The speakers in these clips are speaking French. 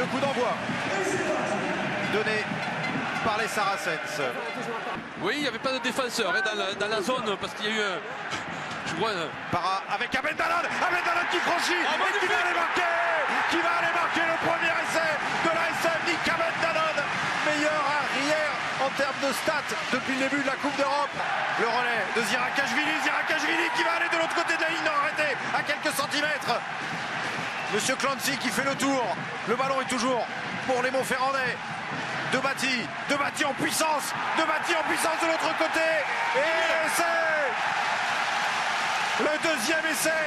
le coup d'envoi donné par les Saracens. Oui, il n'y avait pas de défenseur dans la zone parce qu'il y a eu je vois Para avec Ahmed Dalad qui franchit et qui va aller marquer le premier essai de l'ASM. Nick Ahmed Dalad, meilleur arrière en termes de stats depuis le début de la Coupe d'Europe. Le relais de Zirakashvili qui va aller de l'autre côté de la ligne, non arrêté à quelques centimètres. Monsieur Clancy qui fait le tour. Le ballon est toujours pour les Montferrandais. De Bati en puissance, de l'autre côté. Et c'est le deuxième essai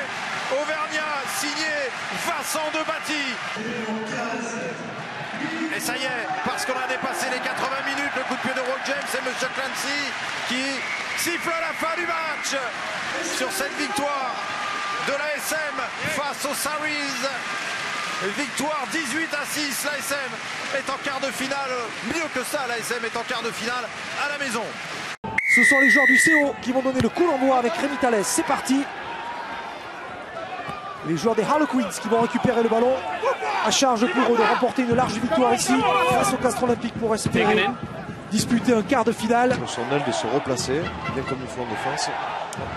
auvergnat signé Vincent de Bati. Et ça y est, parce qu'on a dépassé les 80 minutes, le coup de pied de Rock James et Monsieur Clancy qui siffle la fin du match sur cette victoire de l'ASM face aux Saris. Victoire 18-6, l'ASM est en quart de finale. Mieux que ça, l'ASM est en quart de finale à la maison. Ce sont les joueurs du CO qui vont donner le coup d'envoi avec Rémi Thalès. C'est parti. Les joueurs des Harlequins qui vont récupérer le ballon. À charge pour eux de remporter une large victoire ici face au Castres Olympique pour espérer disputer un quart de finale. Sur son aile de se replacer, bien comme il faut en défense.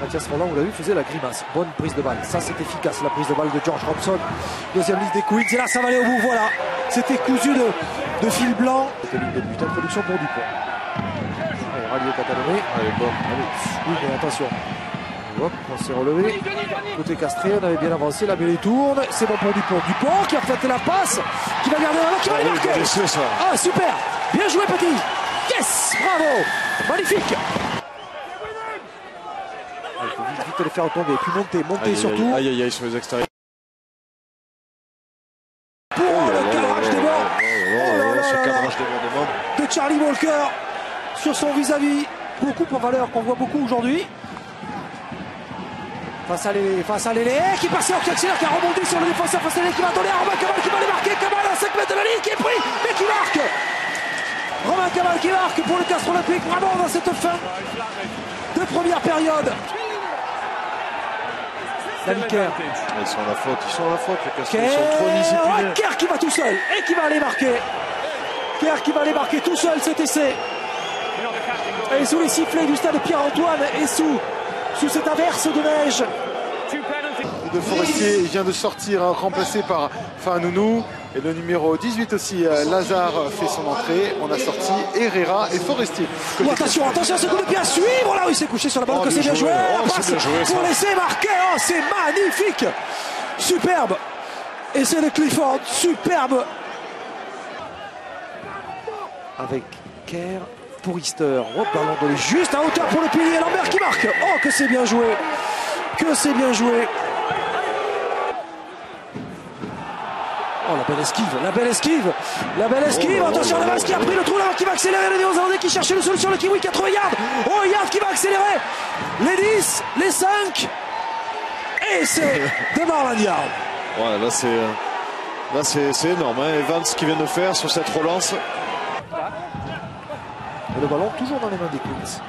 Mathias Roland, vous l'avez vu, faisait la grimace. Bonne prise de balle. Ça, c'est efficace, la prise de balle de George Robson. Deuxième liste des Queens. Et là, ça va aller au bout. Voilà. C'était cousu de fil blanc. C'était ligne de but. Introduction pour Dupont. Radio Catalonais. Allez, bon. Allez. Oui, mais attention. Hop, on s'est relevé. Côté castré, on avait bien avancé. La mêlée tourne. C'est bon pour Dupont. Dupont qui a fait la passe. Qui va garder la main. Qui va aller marquer. Ah, super. Bien joué, petit. Yes. Bravo. Magnifique. Il faut vite les faire tomber. Et puis monter surtout. Aïe, sur les extérieurs. Pour le cadrage des bords. Ce cadrage débordement de Charlie Walker sur son vis-à-vis. Beaucoup pour valeur qu'on voit beaucoup aujourd'hui. Face à Lélé qui est passé en accélère, qui a rebondi sur le défenseur face à Lélé qui va donner à Romain Cabal qui va aller marquer. Cabal à 5 mètres de la ligne qui est pris mais qui marque. Romain Cabal qui marque pour le Castres Olympique. Bravo dans cette fin de première période. Kerr. Ils sont à la faute, les Castres sont trop disciplinés. Kerr qui va tout seul et qui va aller marquer. Kerr qui va aller marquer tout seul cet essai. Et sous les sifflets du stade Pierre-Antoine et sous cette averse de neige. De Forestier, il vient de sortir, remplacé par Fanounou. Et le numéro 18 aussi, Lazare fait son entrée. On a sorti Herrera et Forestier. Oh, attention, ce coup de pied à suivre. Là, il s'est couché sur la balle, que c'est bien joué. Pour laisser marquer, c'est magnifique. Superbe. Essai de Clifford, superbe. Avec Kerr pour Easter. Oh, ballon donné juste à hauteur pour le pilier. Lambert qui marque. Oh, que c'est bien joué. Oh, la belle esquive. Attention, la balle qui a pris le trou là, qui va accélérer. Les Néo-Zélandais qui cherchaient le sol sur le kiwi, 80 yards. Oh, Yard qui va accélérer. Les 10, les 5. Et c'est de Marlon Yard. Ouais, là c'est énorme. Hein. Evans qui vient de faire sur cette relance. Et le ballon toujours dans les mains des Queens.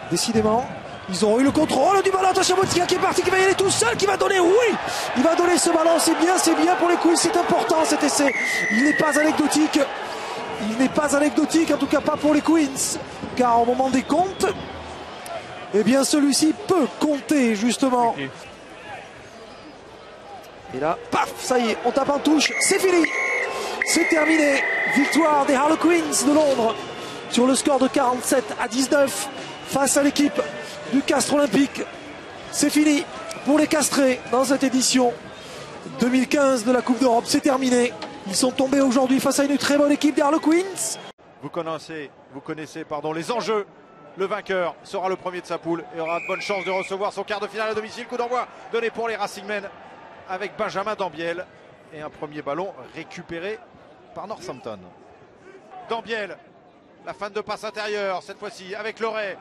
Décidément. Ils ont eu le contrôle du ballon. Attention, Motika qui est parti, qui va y aller tout seul, qui va donner, oui, il va donner ce ballon, c'est bien pour les Queens, c'est important cet essai. Il n'est pas anecdotique, en tout cas pas pour les Queens, car au moment des comptes, eh bien celui-ci peut compter justement. Et là, paf, ça y est, on tape en touche, c'est fini, c'est terminé. Victoire des Harlequins de Londres sur le score de 47-19 face à l'équipe du Castres Olympique. C'est fini pour les Castrés dans cette édition 2015 de la Coupe d'Europe. C'est terminé. Ils sont tombés aujourd'hui face à une très bonne équipe des Harlequins. Vous connaissez les enjeux. Le vainqueur sera le premier de sa poule et aura de bonnes chances de recevoir son quart de finale à domicile. Coup d'envoi donné pour les Racingmen avec Benjamin Dambiel et un premier ballon récupéré par Northampton. Dambiel, la fin de passe intérieure cette fois-ci avec Loret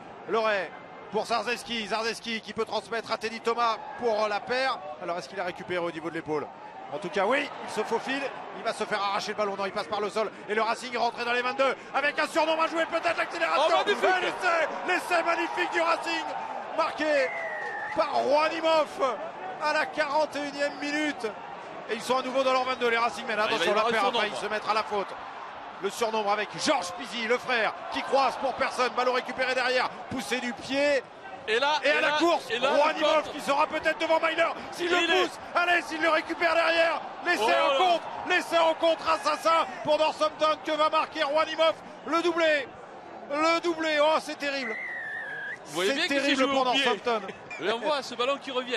pour Zarzeski qui peut transmettre à Teddy Thomas pour la paire. Alors est-ce qu'il a récupéré au niveau de l'épaule? En tout cas oui, il se faufile, il va se faire arracher le ballon, non il passe par le sol et le Racing est rentré dans les 22 avec un surnom à jouer, peut-être l'accélération. L'essai magnifique du Racing, marqué par Juanimov à la 41e minute. Et ils sont à nouveau dans leur 22, les Racingmen. Attention, la paire a failli se mettre à la faute. Le surnombre avec Georges Pizzi, le frère, qui croise pour personne. Ballon récupéré derrière, poussé du pied. Et à la course, Rouanimov qui sera peut-être devant Myler. S'il le pousse, allez, s'il le récupère derrière. L'essai en contre assassin pour Northampton. Que va marquer Rouanimov? Le doublé. Oh, c'est terrible. C'est terrible pour Northampton. Et on voit ce ballon qui revient.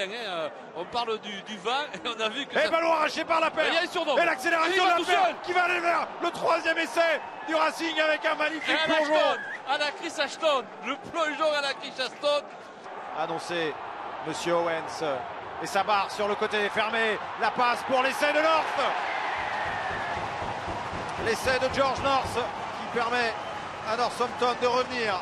On parle du vent et on a vu que. Et ballon arraché par la paire. Et l'accélération de la paire qui va aller vers le troisième essai du Racing avec un magnifique plongeon. À la Chris Ashton. Le plongeon à la Chris Ashton. Annoncé, Monsieur Owens. Et sa barre sur le côté fermé. La passe pour l'essai de North. L'essai de George North qui permet à Northampton de revenir.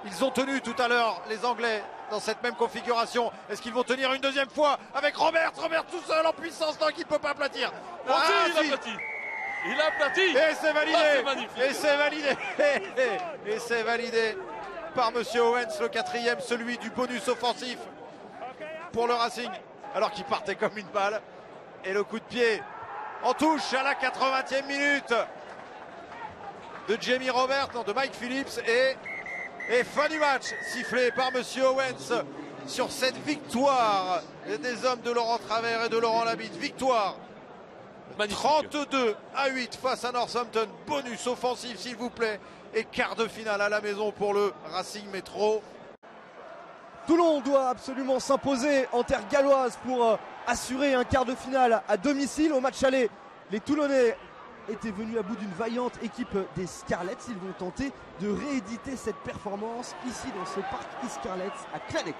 Ils ont tenu tout à l'heure, les Anglais, dans cette même configuration. Est-ce qu'ils vont tenir une deuxième fois avec Robert tout seul en puissance, tant qu'il ne peut pas aplatir? Il a aplati. Et c'est validé. C'est et c'est validé. Et c'est validé par Monsieur Owens, le quatrième, celui du bonus offensif pour le Racing, alors qu'il partait comme une balle. Et le coup de pied en touche à la 80e minute de Jamie Robert, non, de Mike Phillips, et fin du match, sifflé par Monsieur Owens sur cette victoire des hommes de Laurent Travers et de Laurent Labitte. Victoire 32-8 face à Northampton. Bonus offensif, s'il vous plaît. Et quart de finale à la maison pour le Racing Métro. Toulon doit absolument s'imposer en terre galloise pour assurer un quart de finale à domicile. Au match aller, les Toulonnais étaient venus à bout d'une vaillante équipe des Scarlets. Ils vont tenter de rééditer cette performance ici dans ce parc Scarlets à Claneclue.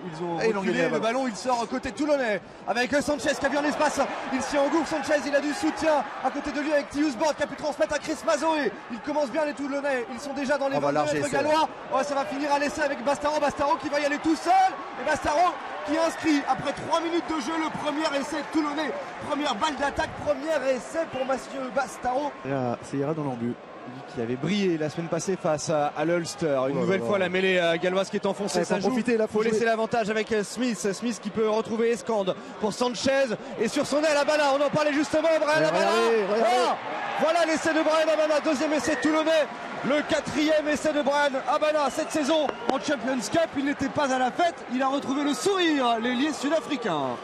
Ils ont reculé, le ballon il sort côté toulonnais avec Sanchez qui a vu un espace, il s'y engouffre. Sanchez, il a du soutien à côté de lui avec Tius Bord qui a pu transmettre à Chris Mazoé. Il commence bien les Toulonnais, ils sont déjà dans les 22 mètres gallois. Ça va finir à l'essai avec Bastaro qui va y aller tout seul, et Bastaro qui inscrit après 3 minutes de jeu le premier essai toulonnais. Première balle d'attaque, premier essai pour Mathieu Bastaro. Ça ira dans l'embut. Lui qui avait brillé la semaine passée face à l'Ulster. Une nouvelle fois la mêlée galloise qui est enfoncée. Ça joue. Il faut laisser l'avantage avec Smith qui peut retrouver Escande pour Sanchez. Et sur son aile, Abana, on en parlait justement, Brian Abana. Voilà l'essai de Brian Abana, deuxième essai toulonnais. Le quatrième essai de Brian Abana cette saison en Champions Cup. Il n'était pas à la fête, il a retrouvé le sourire, l'ailier sud-africain.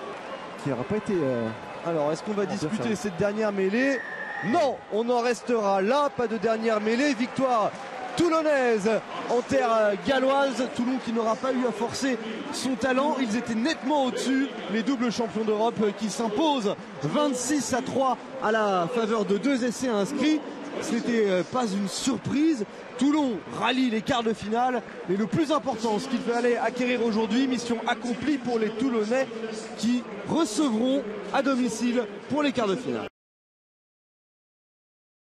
Qui n'aura pas été... Alors, est-ce qu'on va disputer cette dernière mêlée? Non, on en restera là, pas de dernière mêlée. Victoire toulonnaise en terre galloise. Toulon qui n'aura pas eu à forcer son talent. Ils étaient nettement au-dessus, les doubles champions d'Europe qui s'imposent 26-3 à la faveur de 2 essais inscrits. Ce n'était pas une surprise. Toulon rallie les quarts de finale. Et le plus important, ce qu'il fallait acquérir aujourd'hui, mission accomplie pour les Toulonnais qui recevront à domicile pour les quarts de finale.